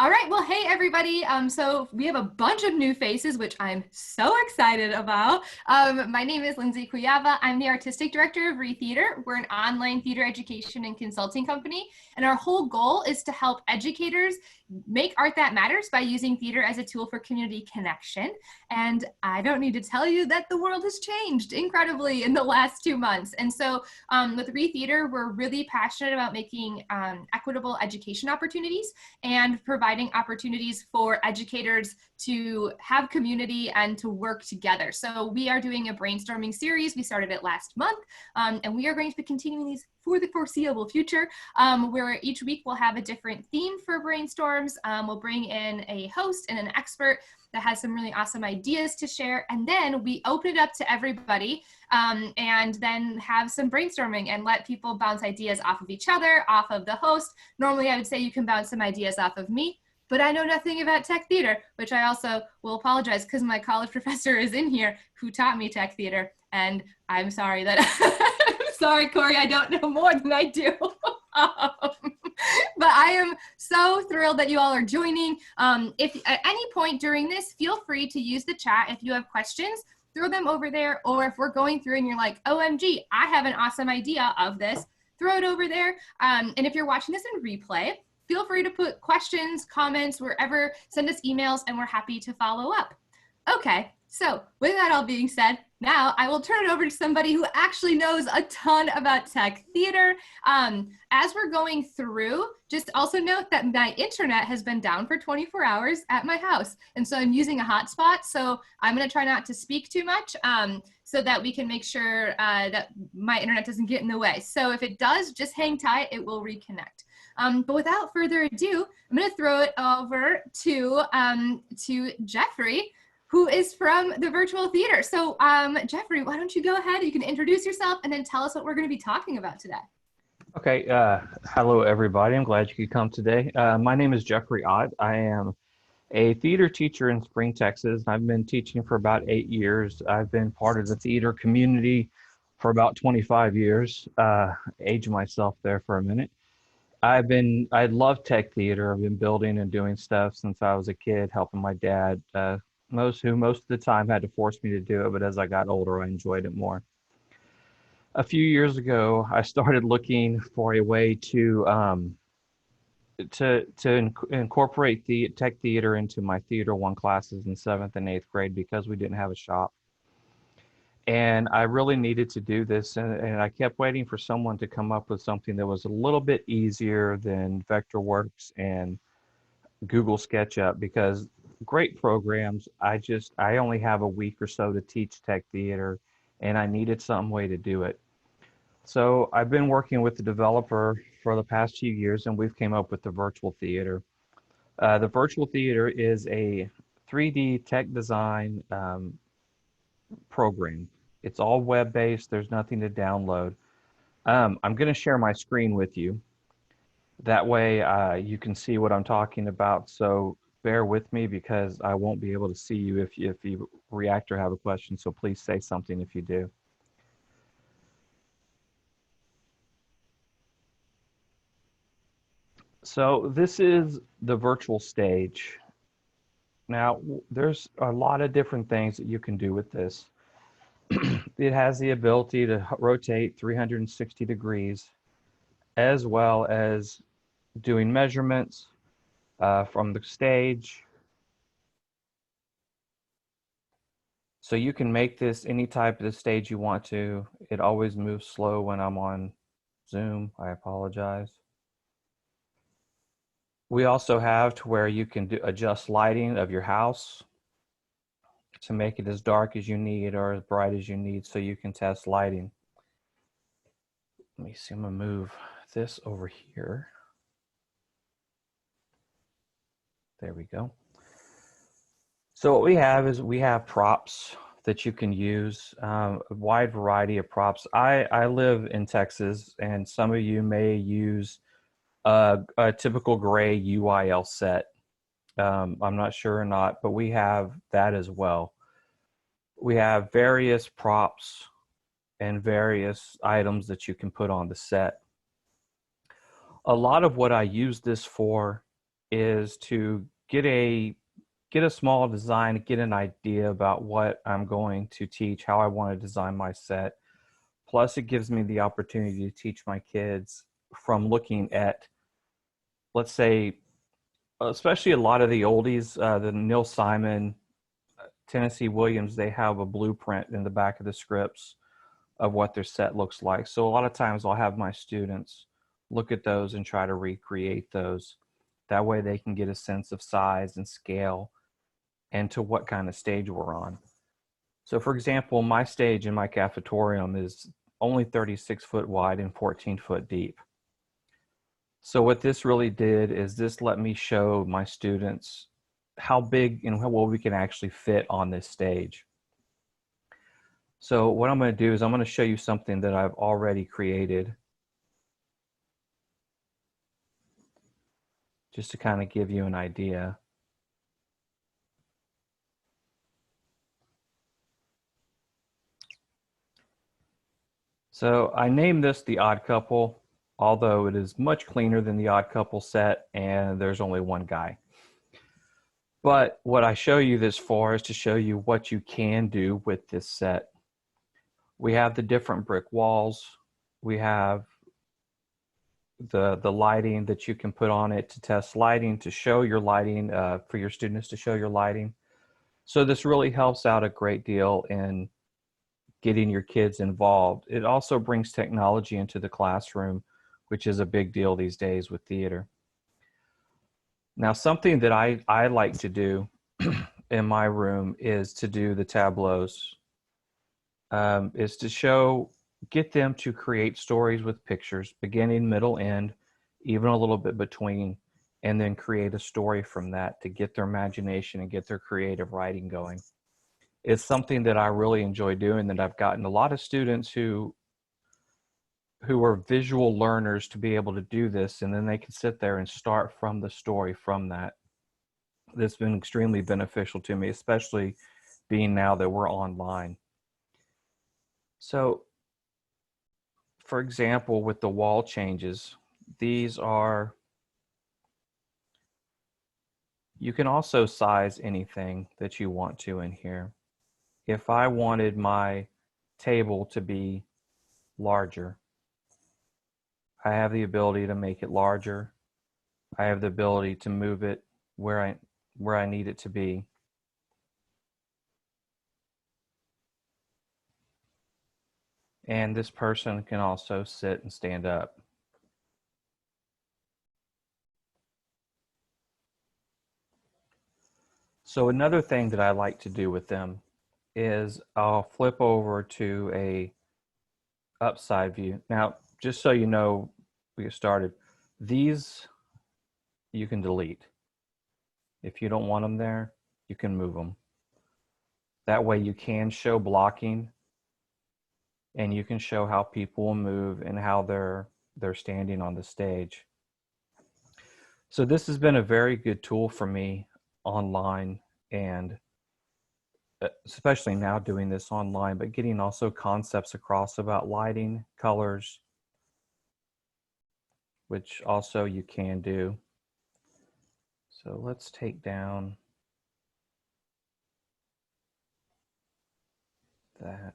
All right, well, hey everybody. So we have a bunch of new faces, which I'm so excited about. My name is Lindsay Cuyava. I'm the artistic director of Re Theater. We're an online theater education and consulting company, and our whole goal is to help educators make art that matters by using theater as a tool for community connection. And I don't need to tell you that the world has changed incredibly in the last 2 months. And so with Re Theater, we're really passionate about making equitable education opportunities and providing opportunities for educators to have community and to work together. So we are doing a brainstorming series. We started it last month, and we are going to be continuing these for the foreseeable future, where each week we'll have a different theme for brainstorms. We'll bring in a host and an expert that has some really awesome ideas to share. And then we open it up to everybody and then have some brainstorming and let people bounce ideas off of each other, off of the host. Normally I would say you can bounce some ideas off of me, but I know nothing about tech theater, which I also will apologize because my college professor is in here who taught me tech theater. And I'm sorry that, I'm sorry, Corey, I don't know more than I do. But I am so thrilled that you all are joining. If at any point during this, feel free to use the chat. If you have questions, throw them over there. Or if we're going through and you're like, OMG, I have an awesome idea of this, throw it over there. And if you're watching this in replay, feel free to put questions, comments, wherever, send us emails, and we're happy to follow up. Okay, so with that all being said, now I will turn it over to somebody who actually knows a ton about tech theater. As we're going through, just also note that my internet has been down for 24 hours at my house. And so I'm using a hotspot. So I'm gonna try not to speak too much so that we can make sure that my internet doesn't get in the way. So if it does, just hang tight, it will reconnect. But without further ado, I'm gonna throw it over to Jeffrey, who is from the virtual theater. So Jeffrey, why don't you go ahead, you can introduce yourself and then tell us what we're gonna be talking about today. Okay, hello everybody. I'm glad you could come today. My name is Jeffrey Ott. I am a theater teacher in Spring, Texas. I've been teaching for about 8 years. I've been part of the theater community for about 25 years. Age myself there for a minute. I love tech theater. I've been building and doing stuff since I was a kid, helping my dad, most of the time had to force me to do it, but as I got older, I enjoyed it more. A few years ago, I started looking for a way to incorporate the tech theater into my Theater 1 classes in 7th and 8th grade because we didn't have a shop. And I really needed to do this, and I kept waiting for someone to come up with something that was a little bit easier than Vectorworks and Google SketchUp, because great programs, I only have a week or so to teach tech theater, and I needed some way to do it. So I've been working with the developer for the past few years, and we've came up with the virtual theater. The virtual theater is a 3D tech design program. It's all web-based. There's nothing to download. I'm going to share my screen with you. That way you can see what I'm talking about. So bear with me because I won't be able to see you if you react or have a question. So please say something if you do. So this is the virtual stage. Now, there's a lot of different things that you can do with this. It has the ability to rotate 360 degrees, as well as doing measurements from the stage. So you can make this any type of the stage you want to. It always moves slow when I'm on Zoom. I apologize. We also have to where you can adjust lighting of your house to make it as dark as you need or as bright as you need so you can test lighting. Let me see, I'm gonna move this over here. There we go. So what we have is we have props that you can use, a wide variety of props. I live in Texas, and some of you may use a typical gray UIL set. I'm not sure or not, but we have that as well. We have various props and various items that you can put on the set. A lot of what I use this for is to get a small design, get an idea about what I'm going to teach, how I want to design my set. Plus, it gives me the opportunity to teach my kids from looking at, let's say, especially a lot of the oldies, the Neil Simon, Tennessee Williams, they have a blueprint in the back of the scripts of what their set looks like. So a lot of times I'll have my students look at those and try to recreate those. That way they can get a sense of size and scale and to what kind of stage we're on. So for example, my stage in my cafetorium is only 36 foot wide and 14 foot deep. So what this really did is this let me show my students how big and how well we can actually fit on this stage. So what I'm going to do is I'm going to show you something that I've already created just to kind of give you an idea. So I named this The Odd Couple, although it is much cleaner than the Odd Couple set and there's only one guy. But what I show you this for is to show you what you can do with this set. We have the different brick walls. We have the lighting that you can put on it to test lighting, to show your lighting, for your students to show your lighting. So this really helps out a great deal in getting your kids involved. It also brings technology into the classroom, which is a big deal these days with theater. Now, something that I like to do in my room is to do the tableaus, is to get them to create stories with pictures, beginning, middle, end, even a little bit between, and then create a story from that to get their imagination and get their creative writing going. It's something that I really enjoy doing, that I've gotten a lot of students who are visual learners to be able to do this, and then they can sit there and start from the story from that. That's been extremely beneficial to me, especially being now that we're online. So, for example, with the wall changes, these are, you can also size anything that you want to in here. If I wanted my table to be larger, I have the ability to make it larger. I have the ability to move it where I need it to be. And this person can also sit and stand up. So another thing that I like to do with them is I'll flip over to a upside view. Now, just so you know, we get started, these you can delete. If you don't want them there, you can move them. That way you can show blocking, and you can show how people will move and how they're standing on the stage. So this has been a very good tool for me online, and especially now doing this online, but getting also concepts across about lighting, colors, which also you can do. So let's take down that,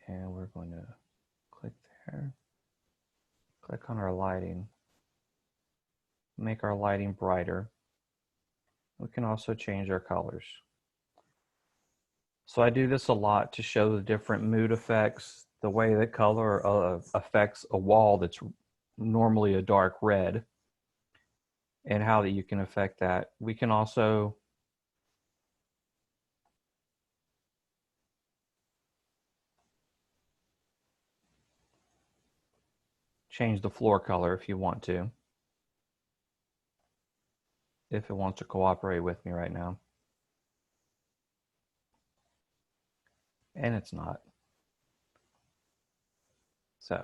and we're going to click there, click on our lighting, make our lighting brighter. We can also change our colors. So I do this a lot to show the different mood effects, the way that color affects a wall that's normally a dark red, and how that you can affect that. We can also change the floor color if you want to, if it wants to cooperate with me right now. And it's not. So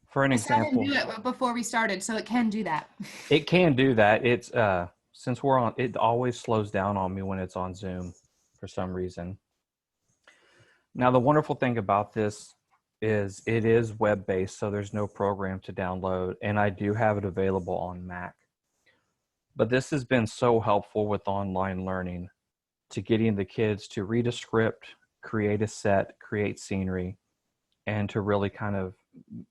for an example, I saw him do it before we started, so it can do that. it can do that. It's since we're on, it always slows down on me when it's on Zoom for some reason. Now the wonderful thing about this is it is web-based, so there's no program to download, and I do have it available on Mac. But this has been so helpful with online learning to getting the kids to read a script, create a set, create scenery, and to really kind of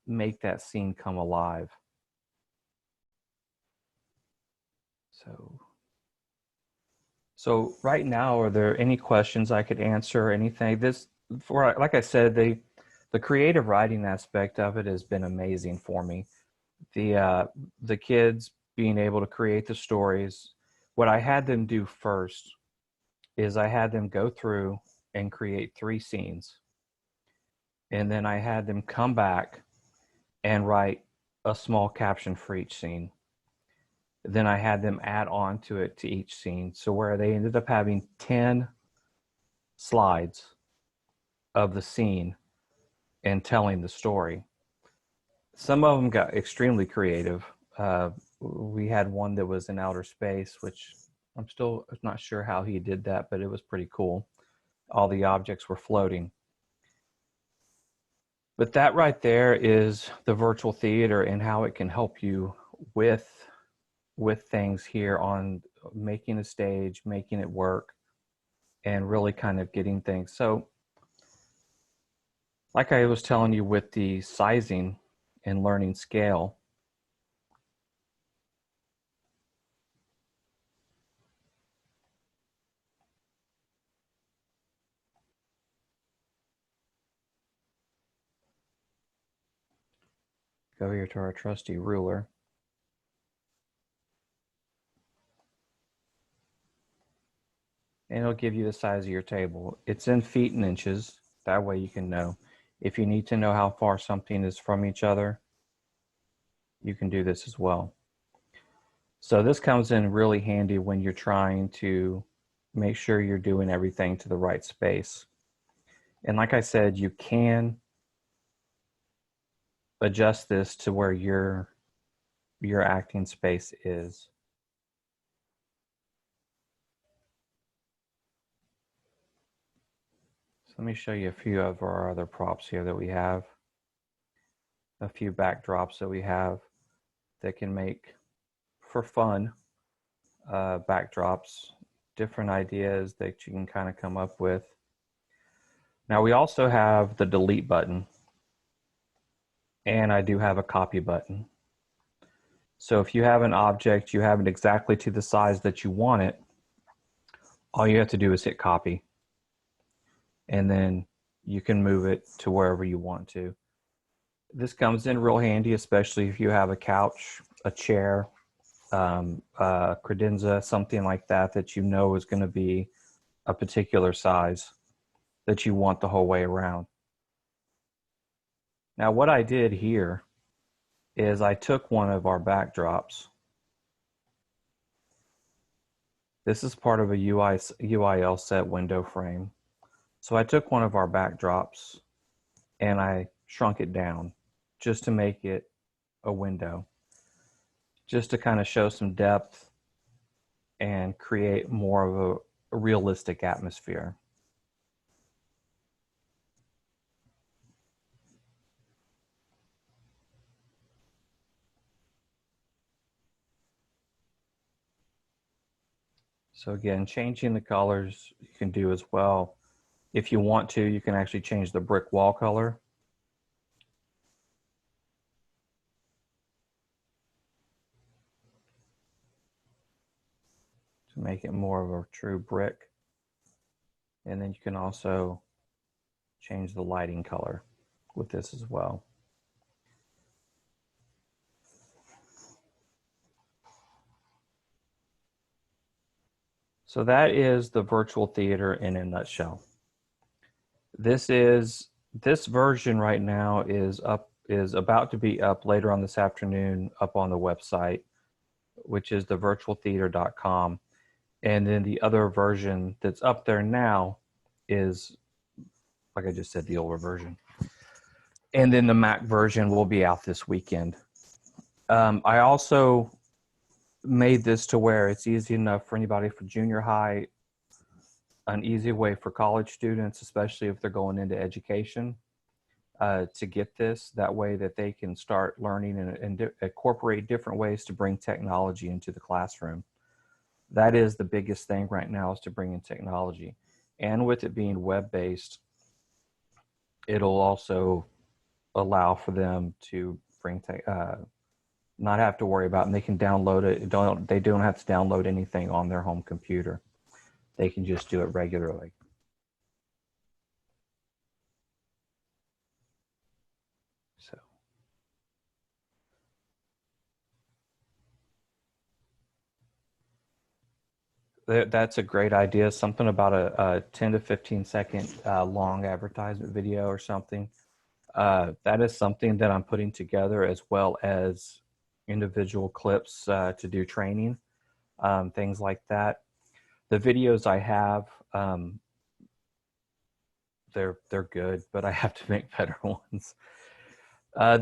make that scene come alive. So right now, are there any questions I could answer? Anything? Like I said, the creative writing aspect of it has been amazing for me. The kids being able to create the stories. What I had them do first is I had them go through and create 3 scenes, and then I had them come back and write a small caption for each scene. Then I had them add on to it to each scene. So where they ended up having 10 slides of the scene and telling the story. Some of them got extremely creative. We had one that was in outer space, which I'm still not sure how he did that, but it was pretty cool. All the objects were floating. But that right there is the virtual theater and how it can help you with things here on making a stage, making it work, and really kind of getting things. So like I was telling you with the sizing and learning scale, go here to our trusty ruler. And it'll give you the size of your table. It's in feet and inches. That way you can know. If you need to know how far something is from each other, you can do this as well. So this comes in really handy when you're trying to make sure you're doing everything to the right space. And like I said, you can adjust this to where your acting space is. So let me show you a few of our other props here that we have. A few backdrops that we have that can make for fun backdrops, different ideas that you can kind of come up with. Now we also have the delete button, and I do have a copy button. So if you have an object, you have it exactly to the size that you want it, all you have to do is hit copy, and then you can move it to wherever you want to. This comes in real handy, especially if you have a couch, a chair, credenza, something like that, that you know is going to be a particular size that you want the whole way around. Now what I did here is I took one of our backdrops. This is part of a UIL set window frame. So I took one of our backdrops and I shrunk it down just to make it a window, just to kind of show some depth and create more of a realistic atmosphere. So again, changing the colors you can do as well. If you want to, you can actually change the brick wall color. To make it more of a true brick. And then you can also change the lighting color with this as well. So that is the virtual theater in a nutshell. This version right now is about to be up later on this afternoon up on the website, which is the virtualtheater.com. And then the other version that's up there now is, like I just said, the older version. And then the Mac version will be out this weekend. I also made this to where it's easy enough for anybody for junior high, an easy way for college students, especially if they're going into education, to get this. That way that they can start learning and incorporate different ways to bring technology into the classroom. That is the biggest thing right now, is to bring in technology. And with it being web-based, it'll also allow for them to bring not have to worry about, and they can download it. They don't have to download anything on their home computer. They can just do it regularly. So that's a great idea. Something about a 10 to 15 second long advertisement video or something. That is something that I'm putting together, as well as individual clips to do training, things like that. The videos I have, they're good, but I have to make better ones.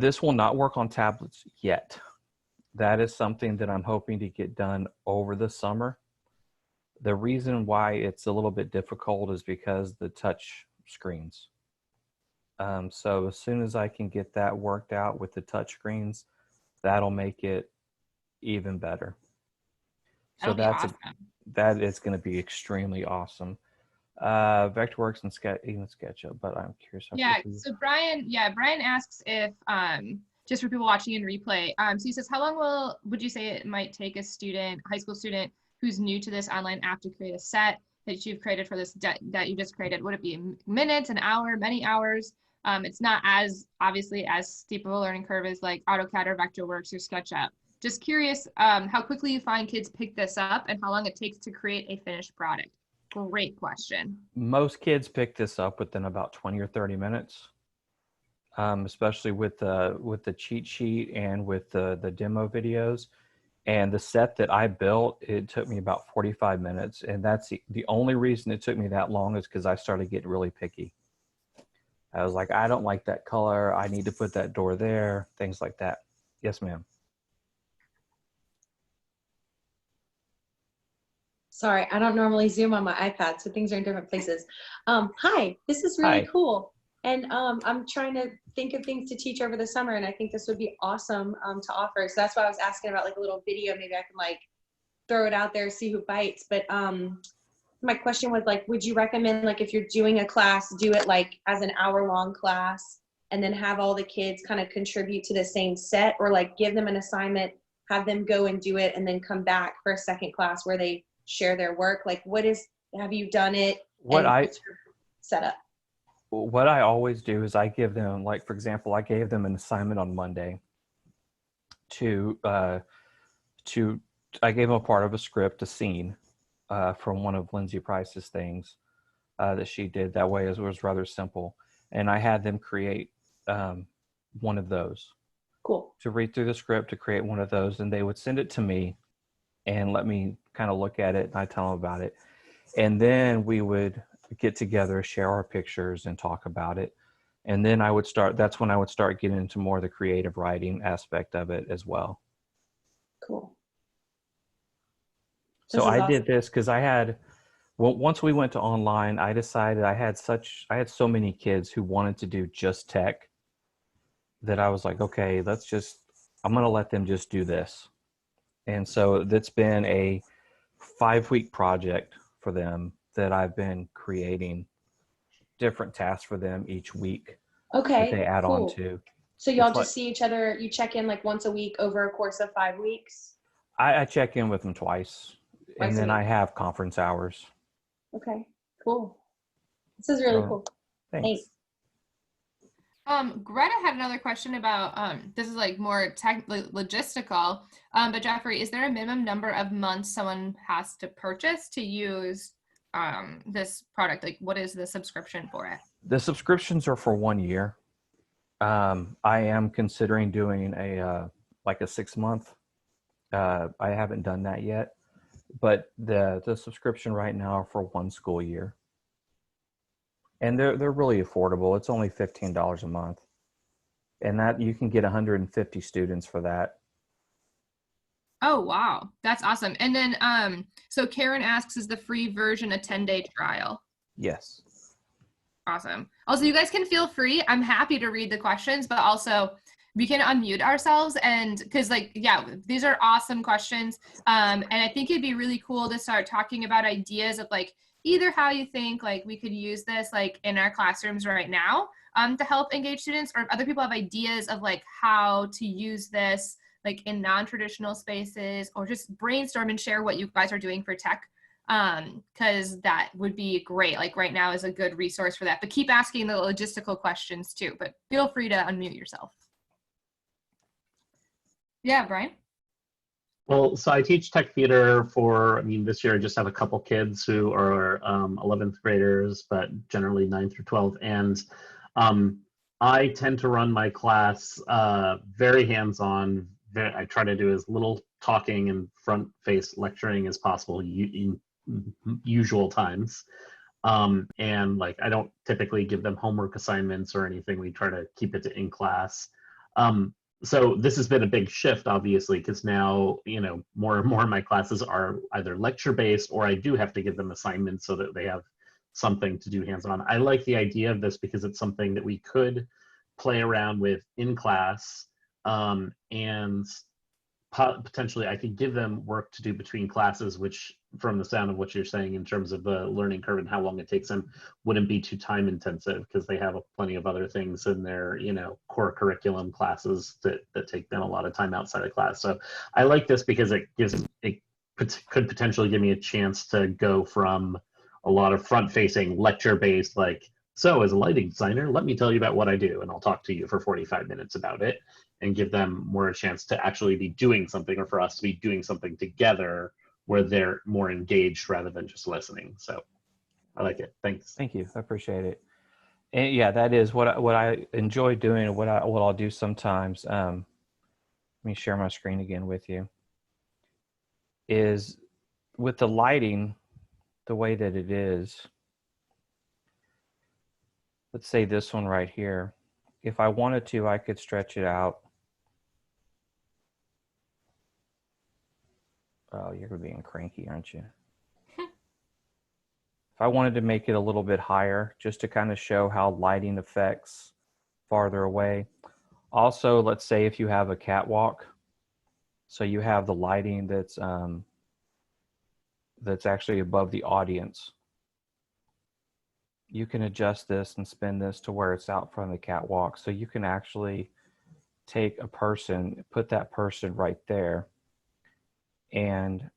This will not work on tablets yet. That is something that I'm hoping to get done over the summer. The reason why it's a little bit difficult is because the touch screens. So as soon as I can get that worked out with the touch screens, that'll make it even better. So That'll be awesome. that is going to be extremely awesome. Vectorworks and even SketchUp, but I'm curious. Yeah. So Brian asks if, just for people watching in replay, so he says, how long would you say it might take a high school student who's new to this online app to create a set that you've created for this that you just created? Would it be minutes, an hour, many hours? It's not as obviously as steep of a learning curve as like AutoCAD or Vectorworks or SketchUp. Just curious how quickly you find kids pick this up and how long it takes to create a finished product. Great question. Most kids pick this up within about 20 or 30 minutes, especially with the cheat sheet and with the demo videos. And the set that I built, it took me about 45 minutes. And that's the only reason it took me that long is because I started getting really picky. I was like, I don't like that color. I need to put that door there, things like that. Yes, ma'am. Sorry, I don't normally Zoom on my iPad, so things are in different places. Hi, this is really cool. And I'm trying to think of things to teach over the summer, and I think this would be awesome to offer. So that's why I was asking about like a little video. Maybe I can like throw it out there, see who bites. But my question was like, would you recommend like if you're doing a class, do it like as an hour-long class and then have all the kids kind of contribute to the same set, or like give them an assignment, have them go and do it, and then come back for a second class where they share their work? Like have you done it? What's your setup? What I always do is I give them, like, for example, I gave them an assignment on Monday I gave them a part of a script, a scene from one of Lindsay Price's things that she did. That way it was rather simple. And I had them create one of those. Cool. To read through the script, to create one of those, and they would send it to me and let me kind of look at it, and I tell them about it. And then we would get together, share our pictures, and talk about it. And then that's when I would start getting into more of the creative writing aspect of it as well. Cool. So I did this because once we went to online, I decided I had so many kids who wanted to do just tech that I was like, okay, I'm going to let them just do this. And so that's been a 5-week project for them that I've been creating different tasks for them each week. Okay. That they add on to. So y'all just see each other, you check in like once a week over a course of 5 weeks? I check in with them twice and then I have conference hours. Okay, cool. This is really cool. Thanks. Greta had another question about, this is like more logistical, but Jeffrey, is there a minimum number of months someone has to purchase to use this product? Like, what is the subscription for it? The subscriptions are for 1 year. I am considering doing a 6-month. I haven't done that yet, but the subscription right now are for 1 school year. And they're really affordable. It's only $15 a month. And that you can get 150 students for that. Oh, wow. That's awesome. And then, so Karen asks, is the free version a 10-day trial? Yes. Awesome. Also, you guys can feel free. I'm happy to read the questions, but also we can unmute ourselves, and because like, yeah, these are awesome questions. And I think it'd be really cool to start talking about ideas of like either how you think like we could use this like in our classrooms right now to help engage students, or if other people have ideas of like how to use this like in non-traditional spaces, or just brainstorm and share what you guys are doing for tech, because that would be great. Like right now is a good resource for that, but keep asking the logistical questions too, but feel free to unmute yourself. Yeah, Brian. Well, so I teach tech theater for, I mean, this year I just have a couple kids who are 11th graders, but generally 9 through 12. And I tend to run my class very hands-on. I try to do as little talking and front-face lecturing as possible in usual times. And like, I don't typically give them homework assignments or anything. We try to keep it to in class. So this has been a big shift, obviously, because now, you know, more and more of my classes are either lecture-based, or I do have to give them assignments so that they have something to do hands-on. I like the idea of this because it's something that we could play around with in class, and potentially I could give them work to do between classes, which from the sound of what you're saying in terms of the learning curve and how long it takes them wouldn't be too time intensive, because they have plenty of other things in their, you know, core curriculum classes that take them a lot of time outside of class. So I like this because it could potentially give me a chance to go from a lot of front facing lecture based, like, so as a lighting designer, let me tell you about what I do, and I'll talk to you for 45 minutes about it, and give them more a chance to actually be doing something, or for us to be doing something together where they're more engaged rather than just listening. So I like it. Thanks. Thank you. I appreciate it. And yeah, that is what I enjoy doing, and what I'll do sometimes. Let me share my screen again with you. Is with the lighting, the way that it is. Let's say this one right here. If I wanted to, I could stretch it out. Oh, you're being cranky, aren't you? If I wanted to make it a little bit higher, just to kind of show how lighting affects farther away. Also, let's say if you have a catwalk, so you have the lighting that's actually above the audience. You can adjust this and spin this to where it's out from the catwalk. So you can actually take a person, put that person right there, and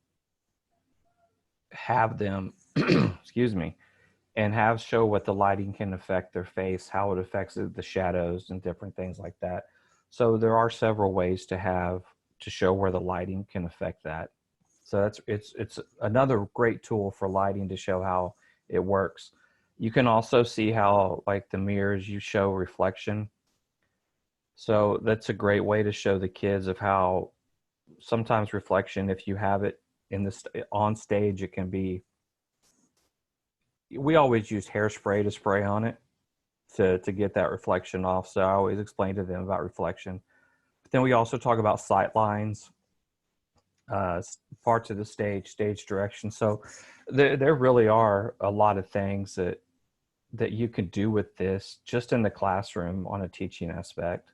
have them, excuse me, and have show what the lighting can affect their face, how it affects the shadows and different things like that. So there are several ways to show where the lighting can affect that. So it's another great tool for lighting to show how it works. You can also see how, like the mirrors, you show reflection. So that's a great way to show the kids of how sometimes reflection, if you have it on stage, it can be, we always use hairspray to spray on it to get that reflection off. So I always explain to them about reflection. But then we also talk about sight lines, parts of the stage direction. So there really are a lot of things that you can do with this just in the classroom on a teaching aspect.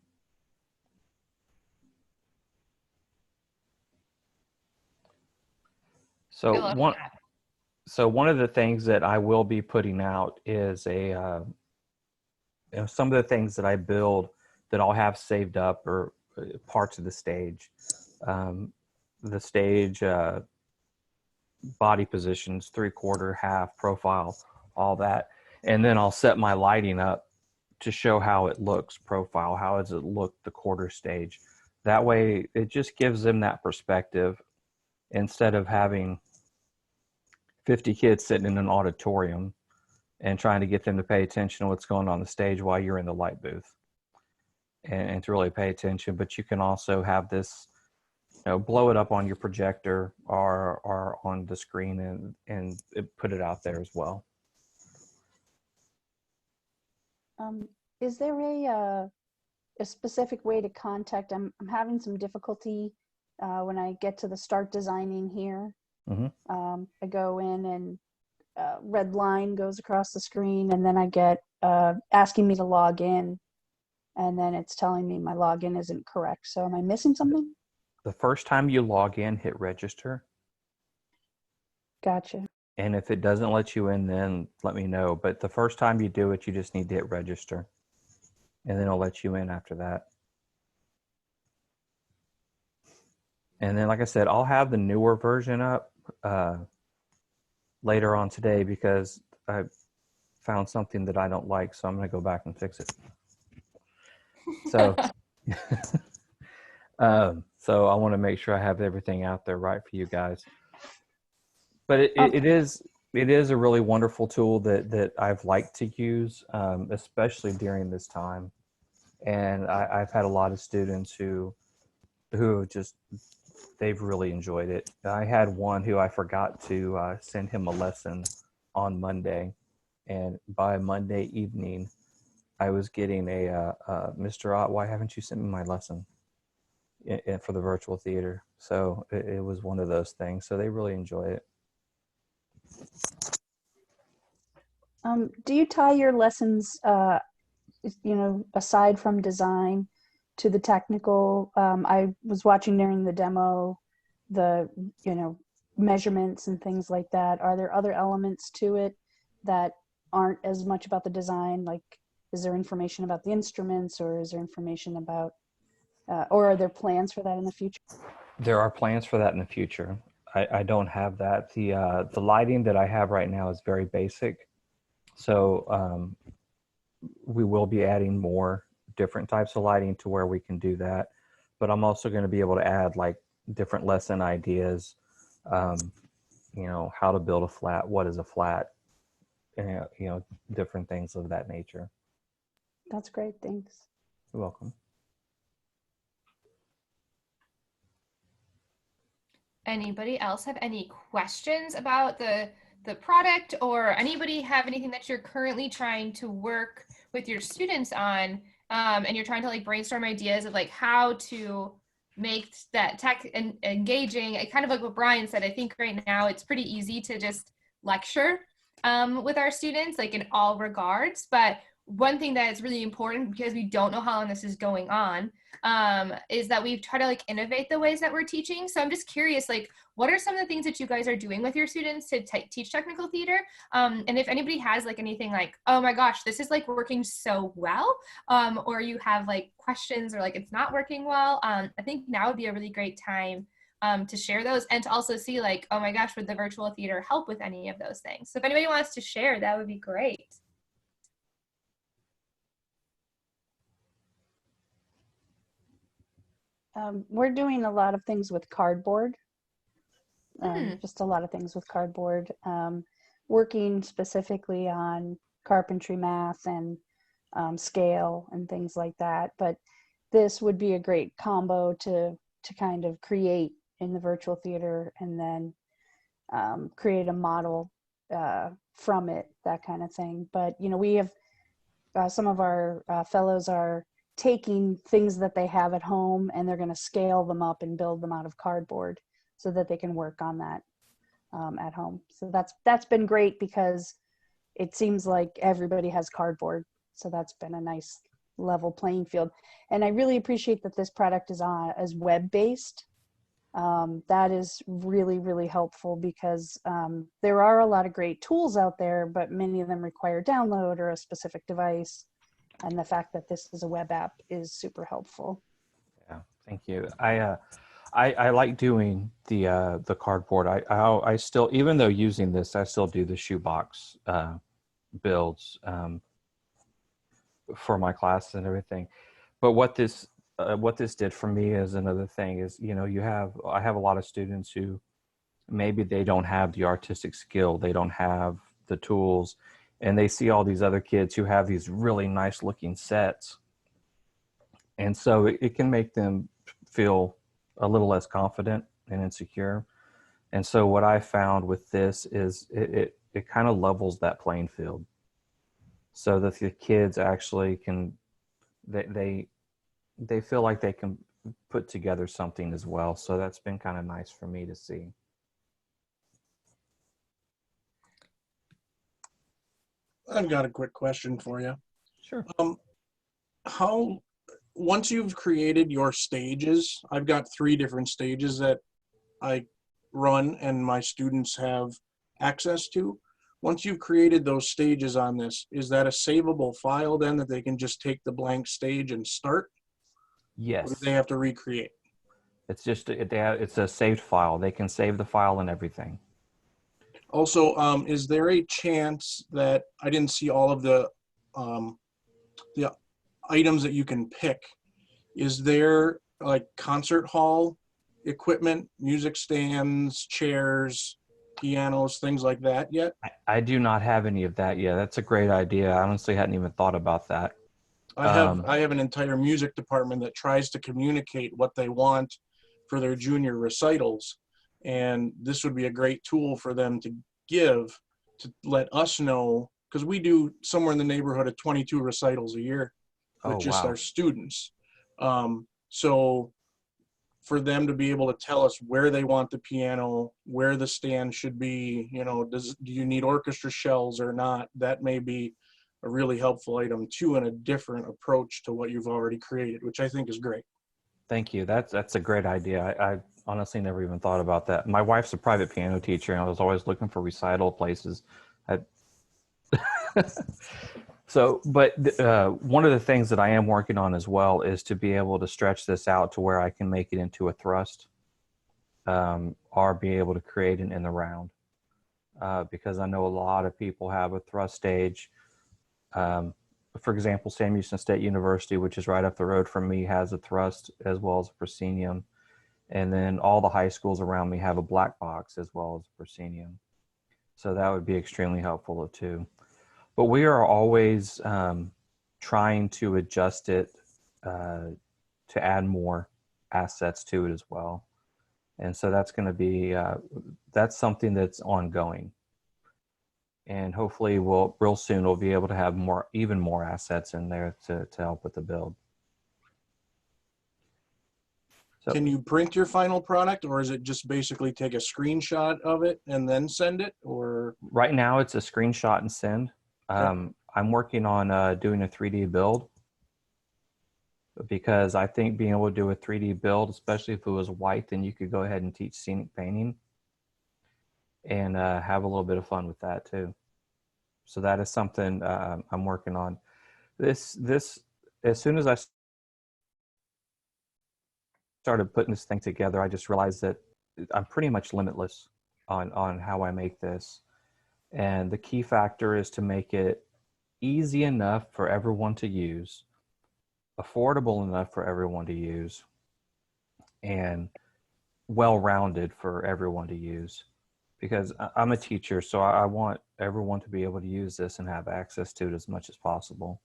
So one of the things that I will be putting out is some of the things that I build that I'll have saved up, or parts of the stage, body positions, 3/4, half, profile, all that. And then I'll set my lighting up to show how it looks profile, how does it look the quarter stage. That way it just gives them that perspective, instead of having 50 kids sitting in an auditorium and trying to get them to pay attention to what's going on the stage while you're in the light booth, and to really pay attention. But you can also have this, blow it up on your projector or on the screen and put it out there as well. Is there a specific way to contact? I'm having some difficulty when I get to the start designing here. Mm-hmm. I go in and red line goes across the screen, and then I get asking me to log in. and then it's telling me my login isn't correct. So am I missing something? The first time you log in, hit register. Gotcha. And if it doesn't let you in, then let me know. But the first time you do it, you just need to hit register. And then it'll let you in after that. And then, like I said, I'll have the newer version up later on today because I found something that I don't like. So I'm going to go back and fix it. So, so I want to make sure I have everything out there right for you guys. But it is a really wonderful tool that I've liked to use, especially during this time. And I've had a lot of students who just, they've really enjoyed it. I had one who I forgot to send him a lesson on Monday. And by Monday evening, I was getting Mr. Ott, why haven't you sent me my lesson for the virtual theater? So it was one of those things. So they really enjoy it. Do you tie your lessons, aside from design, to the technical? I was watching during the demo, the measurements and things like that. Are there other elements to it that aren't as much about the design? Like, is there information about the instruments, or is there information about, or are there plans for that in the future? There are plans for that in the future. I don't have that. The lighting that I have right now is very basic. So we will be adding more different types of lighting to where we can do that. But I'm also going to be able to add like different lesson ideas, how to build a flat, what is a flat, different things of that nature. That's great. Thanks. You're welcome. Anybody else have any questions about the product, or anybody have anything that you're currently trying to work with your students on, and you're trying to like brainstorm ideas of like how to make that tech engaging? Kind of like what Brian said, I think right now it's pretty easy to just lecture with our students, like in all regards. But one thing that is really important, because we don't know how long this is going on, is that we try to like innovate the ways that we're teaching. So I'm just curious, like, what are some of the things that you guys are doing with your students to teach technical theater? And if anybody has like anything like, oh my gosh, this is like working so well, or you have like questions or like it's not working well, I think now would be a really great time to share those, and to also see like, oh my gosh, would the virtual theater help with any of those things? So if anybody wants to share, that would be great. We're doing a lot of things with cardboard. Just a lot of things with cardboard. Working specifically on carpentry math and scale and things like that. But this would be a great combo to kind of create in the virtual theater, and then create a model from it, that kind of thing. But we have some of our fellows are taking things that they have at home, and they're going to scale them up and build them out of cardboard so that they can work on that at home. So that's been great, because it seems like everybody has cardboard. So that's been a nice level playing field. And I really appreciate that this product is web-based. That is really, really helpful, because there are a lot of great tools out there, but many of them require download or a specific device. And the fact that this is a web app is super helpful. Yeah, thank you. I like doing the cardboard. I still, even though using this, I still do the shoebox builds for my class and everything. But what this did for me is another thing is, I have a lot of students who maybe they don't have the artistic skill, they don't have the tools, and they see all these other kids who have these really nice looking sets. And so it can make them feel a little less confident and insecure. And so what I found with this is it kind of levels that playing field, so that the kids actually can, they feel like they can put together something as well. So that's been kind of nice for me to see. I've got a quick question for you. Sure. how, once you've created your stages, I've got 3 different stages that I run and my students have access to. Once you've created those stages on this, is that a savable file then that they can just take the blank stage and start? Or do Yes. they have to recreate? It's just, it's a saved file. They can save the file and everything. Also, is there a chance that I didn't see all of um, the items that you can pick? Is there like concert hall equipment, music stands, chairs, pianos, things like that yet? I do not have any of that yet. That's a great idea. I honestly hadn't even thought about that. I have an entire music department that tries to communicate what they want for their junior recitals, and this would be a great tool for them to give to let us know, because we do somewhere in the neighborhood of 22 recitals a year with Oh, just our wow. students. So for them to be able to tell us where they want the piano, where the stand should be, you know, do you need orchestra shells or not? That may be a really helpful item too, and a different approach to what you've already created, which I think is great. Thank you. That's a great idea. I honestly never even thought about that. My wife's a private piano teacher, and I was always looking for recital places. I, but one of the things that I am working on as well is to be able to stretch this out to where I can make it into a thrust, or be able to create it in the round, because I know a lot of people have a thrust stage. For example, Sam Houston State University, which is right up the road from me, has a thrust as well as a proscenium. And then all the high schools around me have a black box as well as a proscenium. So that would be extremely helpful too. But we are always trying to adjust it to add more assets to it as well. And so that's going to be, that's something that's ongoing. And hopefully real soon we'll be able to have even more assets in there to help with the build. So, can you print your final product, or is it just basically take a screenshot of it and then send it? Or right now it's a screenshot and send. I'm working on doing a 3D build, because I think being able to do a 3D build, especially if it was white, then you could go ahead and teach scenic painting and have a little bit of fun with that too. So that is something I'm working on. This as soon as I started putting this thing together, I just realized that I'm pretty much limitless on how I make this. And the key factor is to make it easy enough for everyone to use, affordable enough for everyone to use, and well-rounded for everyone to use. Because I'm a teacher, so I want everyone to be able to use this and have access to it as much as possible.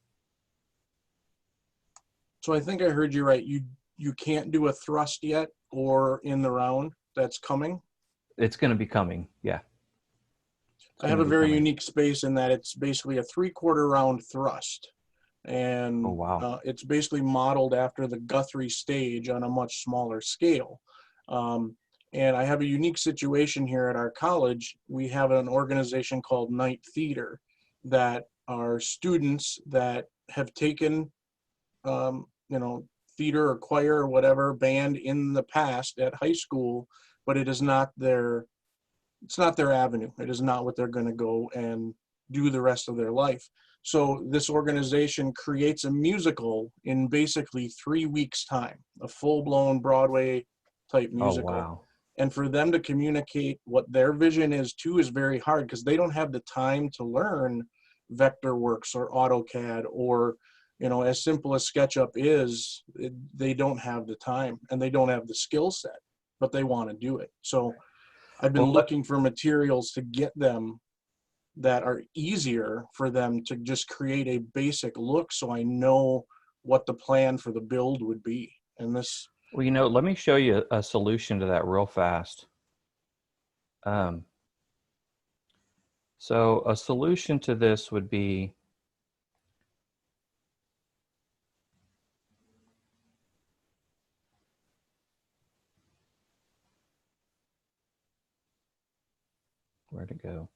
so I think I heard you right. You can't do a thrust yet, or in the round that's coming. It's going to be coming, yeah. I have a very unique space in that it's basically a 3/4 round thrust, and oh, wow. It's basically modeled after the Guthrie stage on a much smaller scale. And I have a unique situation here at our college. We have an organization called Night Theater that are students that have taken, you know, theater or choir or whatever band in the past at high school, but it's not their avenue. It is not what they're going to go and do the rest of their life. So this organization creates a musical in basically 3 weeks' time, a full-blown Broadway type musical. Oh, wow. And for them to communicate what their vision is too is very hard, because they don't have the time to learn Vectorworks or AutoCAD, or, you know, as simple as SketchUp is, they don't have the time and they don't have the skill set, but they want to do it. So I've been looking for materials to get them that are easier for them to just create a basic look, so I know what the plan for the build would be. And this, well, you know, let me show you a solution to that real fast. So a solution to this would be, where'd it go?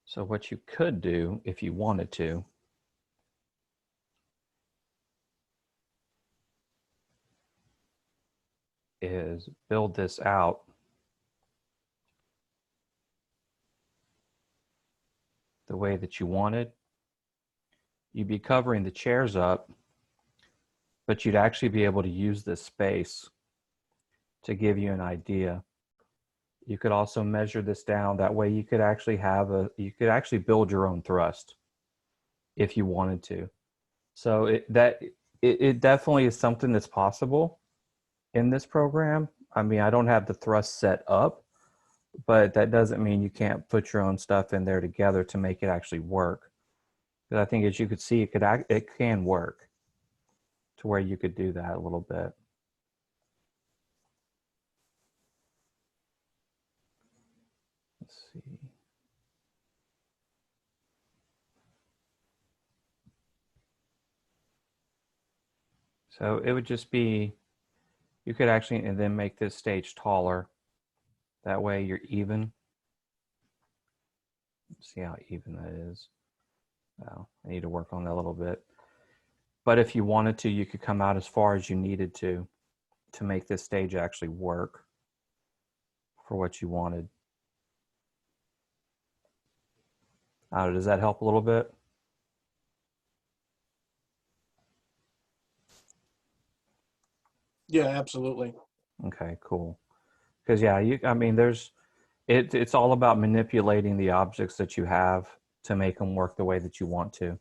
So what you could do if you wanted to is build this out the way that you wanted. You'd be covering the chairs up, but you'd actually be able to use this space to give you an idea. You could also measure this down. That way you could actually you could actually build your own thrust if you wanted to. So it definitely is something that's possible in this program. I mean, I don't have the thrust set up, but that doesn't mean you can't put your own stuff in there together to make it actually work. Because I think, as you could see, it can work to where you could do that a little bit. Let's see. So it would just be, you could actually, and then make this stage taller. That way you're even. See how even that is. Well, I need to work on that a little bit. But if you wanted to, you could come out as far as you needed to make this stage actually work for what you wanted. Does that help a little bit? Yeah, absolutely. Okay, cool. Because yeah, I mean, it's all about manipulating the objects that you have to make them work the way that you want to.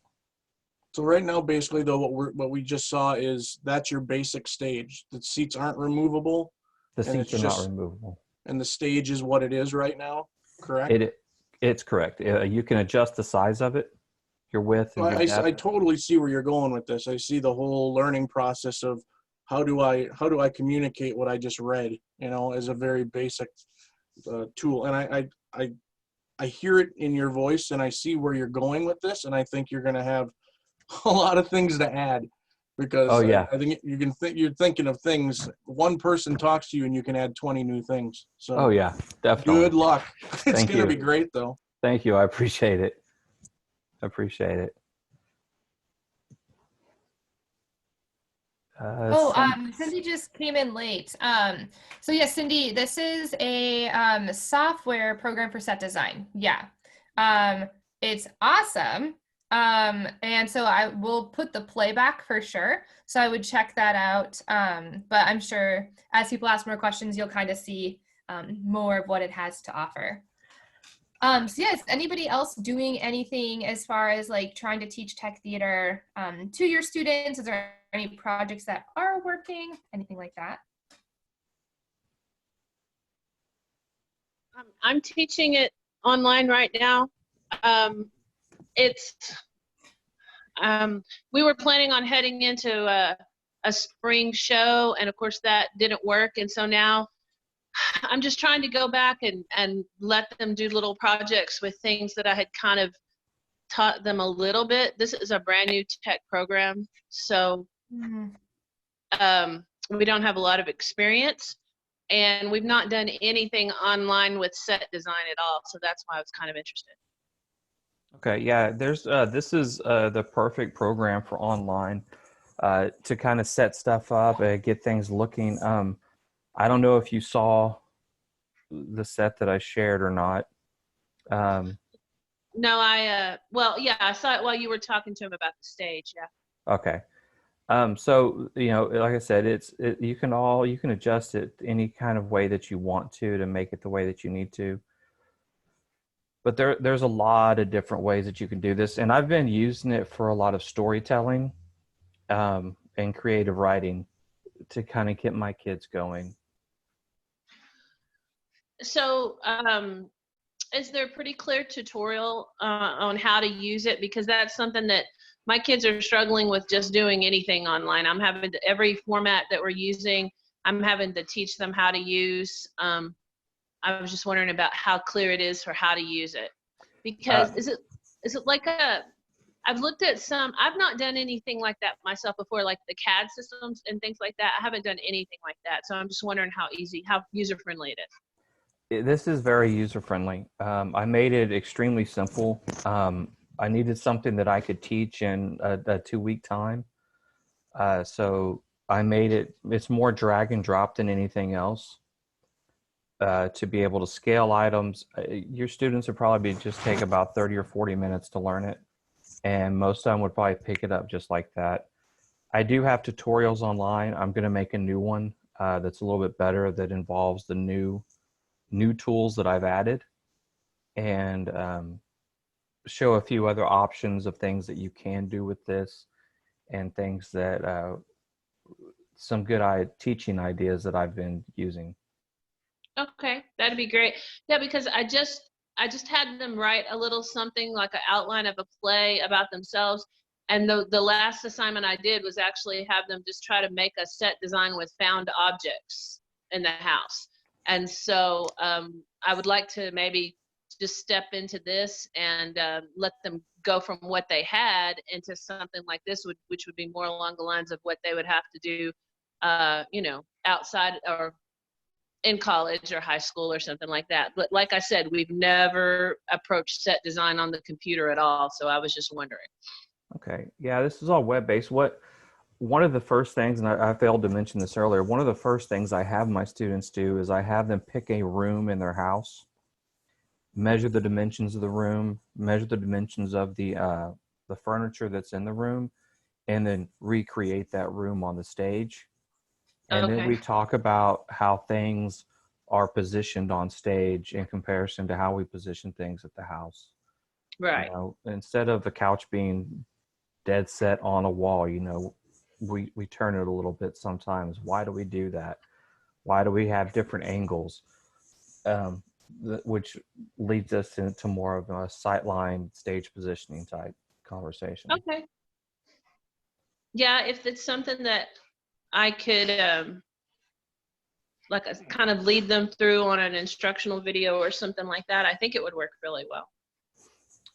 So right now, basically, though, what we just saw is that's your basic stage. The seats aren't removable. The seats are not removable. And the stage is what it is right now, correct? It's correct. You can adjust the size of it, your width and your depth. I totally see where you're going with this. I see the whole learning process of how do I communicate what I just read, as a very basic tool. And I hear it in your voice, and I see where you're going with this, and I think you're going to have a lot of things to add, because I think you're thinking of things. One person talks to you and you can add 20 new things. So definitely. Good luck. It's going to be great, though. Thank you. I appreciate it. Cindy just came in late. So yeah, Cindy, this is a software program for set design. Yeah. It's awesome. And so I will put the playback for sure. So I would check that out. But I'm sure as people ask more questions, you'll kind of see more of what it has to offer. So yes, anybody else doing anything as far as like trying to teach tech theater to your students? Is there any projects that are working? Anything like that? I'm teaching it online right now. We were planning on heading into a spring show, and of course that didn't work. And so now I'm just trying to go back and let them do little projects with things that I had kind of taught them a little bit. This is a brand new tech program, so we don't have a lot of experience, and we've not done anything online with set design at all. So that's why I was kind of interested. Okay, yeah, this is the perfect program for online to kind of set stuff up and get things looking. I don't know if you saw the set that I shared or not. No, well, yeah, I saw it while you were talking to him about the stage. Yeah. Okay. So, like I said, you can adjust it any kind of way that you want to make it the way that you need to. But there's a lot of different ways that you can do this. And I've been using it for a lot of storytelling and creative writing to kind of get my kids going. So is there a pretty clear tutorial on how to use it? Because that's something that my kids are struggling with, just doing anything online. I'm having every format that we're using, I'm having to teach them how to use. I was just wondering about how clear it is for how to use it. Because is it like I've looked at some, I've not done anything like that myself before, like the CAD systems and things like that. I haven't done anything like that. So I'm just wondering how user-friendly it is. This is very user friendly. I made it extremely simple. I needed something that I could teach in a 2-week time. So I made it, it's more drag and drop than anything else. To be able to scale items. Your students would probably just take about 30 or 40 minutes to learn it. And most of them would probably pick it up just like that. I do have tutorials online. I'm going to make a new one that's a little bit better, that involves the new tools that I've added, and show a few other options of things that you can do with this, and things that some good teaching ideas that I've been using. Okay, that'd be great. Yeah, because I just had them write a little something like an outline of a play about themselves. And the last assignment I did was actually have them just try to make a set design with found objects in the house. And so I would like to maybe just step into this and let them go from what they had into something like this, which would be more along the lines of what they would have to do, outside or in college or high school or something like that. But like I said, we've never approached set design on the computer at all. So I was just wondering. Okay. Yeah, this is all web-based. One of the first things, and I failed to mention this earlier, one of the first things I have my students do is I have them pick a room in their house, measure the dimensions of the room, measure the dimensions of the furniture that's in the room, and then recreate that room on the stage. And then we talk about how things are positioned on stage in comparison to how we position things at the house. Right. You know, instead of the couch being dead set on a wall, we turn it a little bit sometimes. Why do we do that? Why do we have different angles? Which leads us into more of a sightline stage positioning type conversation. Okay. Yeah, if it's something that I could kind of lead them through on an instructional video or something like that, I think it would work really well.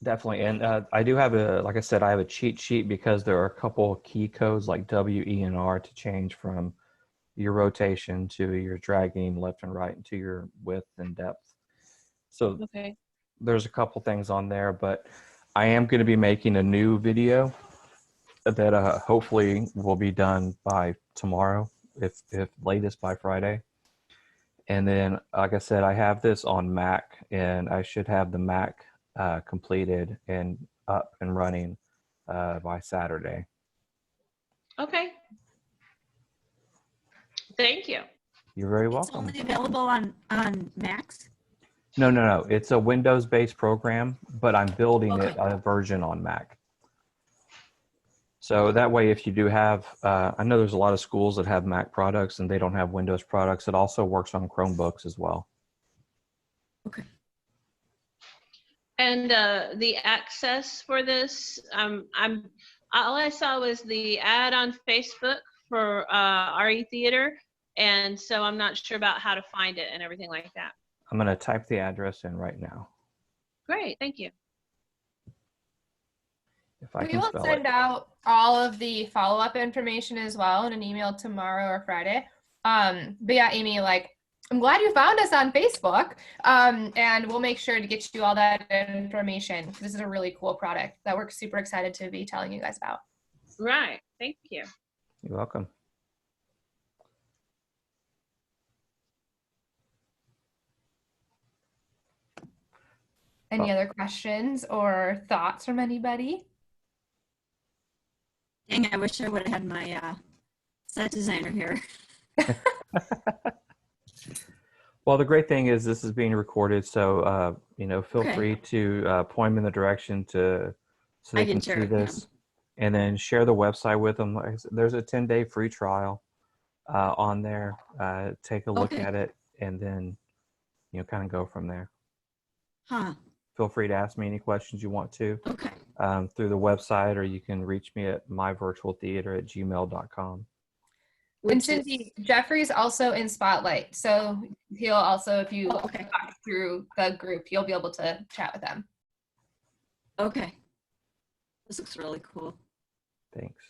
Definitely. And I do have like I said, I have a cheat sheet because there are a couple of key codes like W, E, and R to change from your rotation to your dragging left and right to your width and depth. So there's a couple things on there, but I am going to be making a new video that hopefully will be done by tomorrow, if latest by Friday. And then, like I said, I have this on Mac, and I should have the Mac completed and up and running by Saturday. Okay. Thank you. You're very welcome. It's only available on Macs? No. It's a Windows-based program, but I'm building it a version on Mac. So that way, if you do have, I know there's a lot of schools that have Mac products and they don't have Windows products. It also works on Chromebooks as well. Okay. And the access for this, all I saw was the ad on Facebook for RE Theater, and so I'm not sure about how to find it and everything like that. I'm going to type the address in right now. Great, thank you. If I We can will spell send it. out all of the follow-up information as well in an email tomorrow or Friday. But yeah, Amy, I'm glad you found us on Facebook, and we'll make sure to get you all that information. This is a really cool product that we're super excited to be telling you guys about. Right, thank you. You're welcome. Any other questions or thoughts from anybody? Dang, I wish I would have had my set designer here. Well, the great thing is this is being recorded, so feel free to point them in the direction so they can see this, and then share the website with them. There's a 10-day free trial on there. Take a look at it, and then kind of go from there. Feel free to ask me any questions you want to through the website, or you can reach me at myvirtualtheater@gmail.com. And Cindy, Jeffrey's also in Spotlight, so he'll also, if you talk through the group, you'll be able to chat with them. Okay. This looks really cool. Thanks.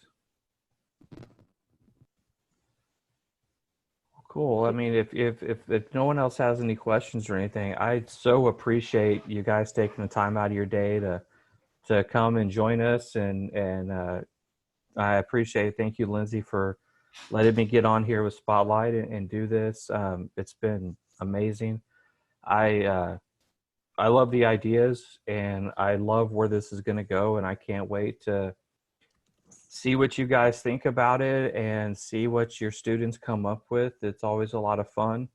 Cool. I mean, if no one else has any questions or anything, I so appreciate you guys taking the time out of your day to come and join us, and I appreciate it. Thank you, Lindsay, for letting me get on here with Spotlight and do this. It's been amazing. I love the ideas, and I love where this is going to go, and I can't wait to see what you guys think about it and see what your students come up with. It's always a lot of fun.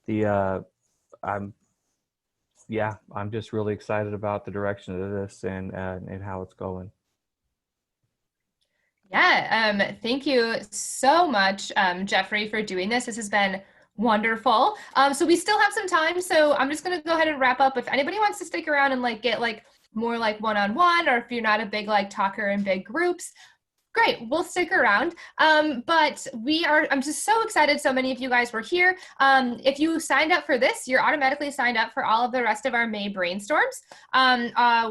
I'm I'm just really excited about the direction of this and how it's going. Yeah, thank you so much, Jeffrey, for doing this. This has been wonderful. So we still have some time, so I'm just gonna go ahead and wrap up. If anybody wants to stick around and like get like more like one-on-one, or if you're not a big like talker in big groups, great, we'll stick around. But I'm just so excited so many of you guys were here. If you signed up for this, you're automatically signed up for all of the rest of our May brainstorms.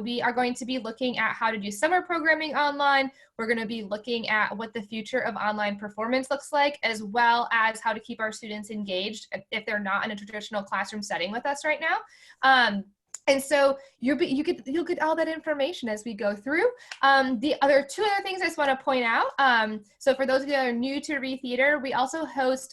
We are going to be looking at how to do summer programming online. We're going to be looking at what the future of online performance looks like, as well as how to keep our students engaged if they're not in a traditional classroom setting with us right now. And so you'll get all that information as we go through. The two other things I just want to point out. So for those of you that are new to ReTheater, we also host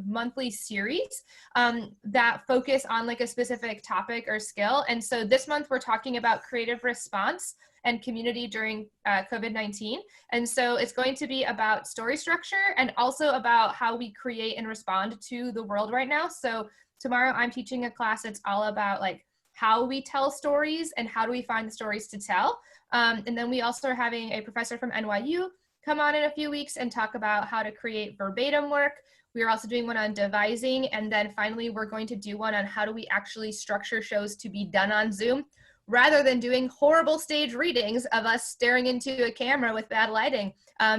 monthly series that focus on like a specific topic or skill. And so this month we're talking about creative response and community during COVID-19. And so it's going to be about story structure and also about how we create and respond to the world right now. So tomorrow I'm teaching a class that's all about like how we tell stories and how do we find the stories to tell. And then we also are having a professor from NYU come on in a few weeks and talk about how to create verbatim work. We are also doing one on devising. And then finally, we're going to do one on how do we actually structure shows to be done on Zoom, rather than doing horrible stage readings of us staring into a camera with bad lighting,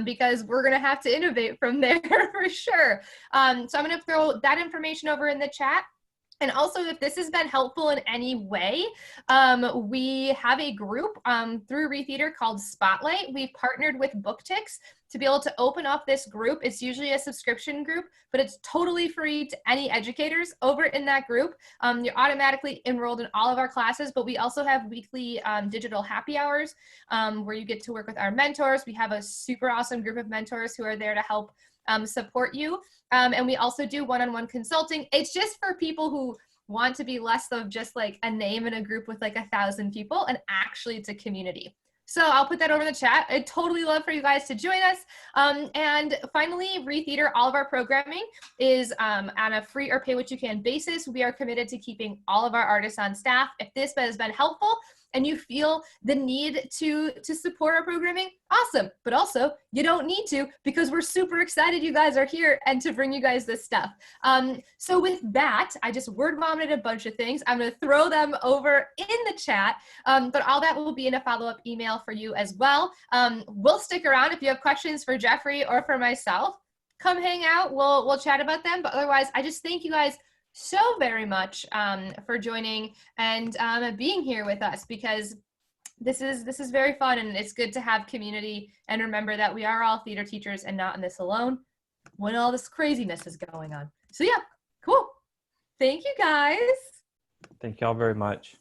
because we're gonna have to innovate from there for sure. So I'm gonna throw that information over in the chat. And also, if this has been helpful in any way, we have a group through ReTheater called Spotlight. We've partnered with BookTix to be able to open up this group. It's usually a subscription group, but it's totally free to any educators over in that group. You're automatically enrolled in all of our classes, but we also have weekly digital happy hours where you get to work with our mentors. We have a super awesome group of mentors who are there to help support you. And we also do one-on-one consulting. It's just for people who want to be less of just like a name in a group with like 1,000 people, and actually it's a community. So I'll put that over in the chat. I'd totally love for you guys to join us. And finally, ReTheater, all of our programming is on a free or pay what you can basis. We are committed to keeping all of our artists on staff. If this has been helpful and you feel the need to support our programming, awesome. But also, you don't need to, because we're super excited you guys are here and to bring you guys this stuff. So with that, I just word vomited a bunch of things. I'm gonna throw them over in the chat, but all that will be in a follow-up email for you as well. We'll stick around if you have questions for Jeffrey or for myself. Come hang out, we'll chat about them. But otherwise, I just thank you guys so very much for joining and being here with us, because this is very fun, and it's good to have community and remember that we are all theater teachers and not in this alone when all this craziness is going on. So yeah, cool. Thank you guys. Thank y'all very much.